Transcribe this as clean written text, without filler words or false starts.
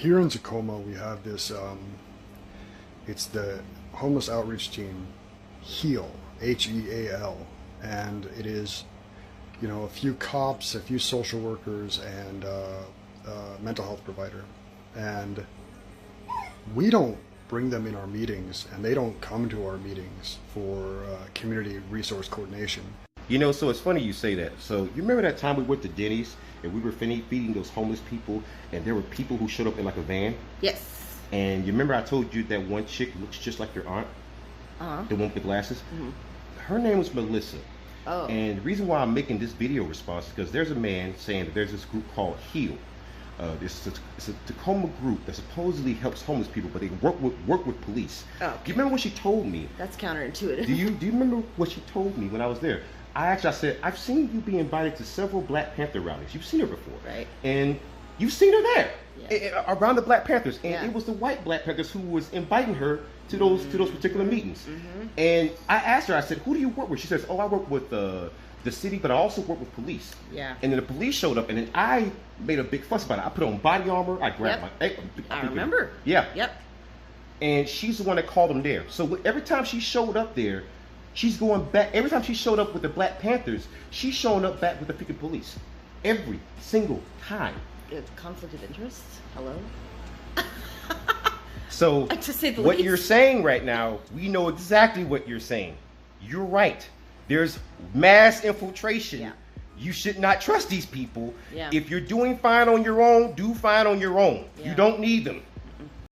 here in Tacoma, we have this, it's the homeless outreach team, HEAL, H-E-A-L, and it is, you know, a few cops, a few social workers, and a mental health provider. And we don't bring them in our meetings, and they don't come to our meetings for community resource coordination. You know, so it's funny you say that. So you remember that time we went to Denny's and we were feeding those homeless people, and there were people who showed up in like a van? Yes. And you remember I told you that one chick looks just like your aunt? The one with the glasses? Her name was Melissa. Oh. And the reason why I'm making this video response is because there's a man saying that there's this group called HEAL. It's a Tacoma group that supposedly helps homeless people, but they work with police. Oh, okay. Do you remember what she told me? That's counterintuitive. Do you remember what she told me when I was there? I said, I've seen you be invited to several Black Panther rallies. You've seen her before. Right. And you've seen her there. Yeah. Around the Black Panthers. And Yeah. it was the white Black Panthers who was inviting her to those particular meetings. And I asked her, I said, who do you work with? She says, oh, I work with the city, but I also work with police. Yeah. And then the police showed up, and then I made a big fuss about it. I put on body armor. I grabbed I remember. Yeah. Yep. And she's the one that called them there. So every time she showed up there, she's going back. Every time she showed up with the Black Panthers, she's showing up back with the freaking police. Every single time. Conflict of interest? Hello? So To say the what least. you're saying right now, we know exactly what you're saying. You're right. There's mass infiltration. Yeah. You should not trust these people. Yeah. If you're doing fine on your own, do fine on your own. Yeah. You don't need them.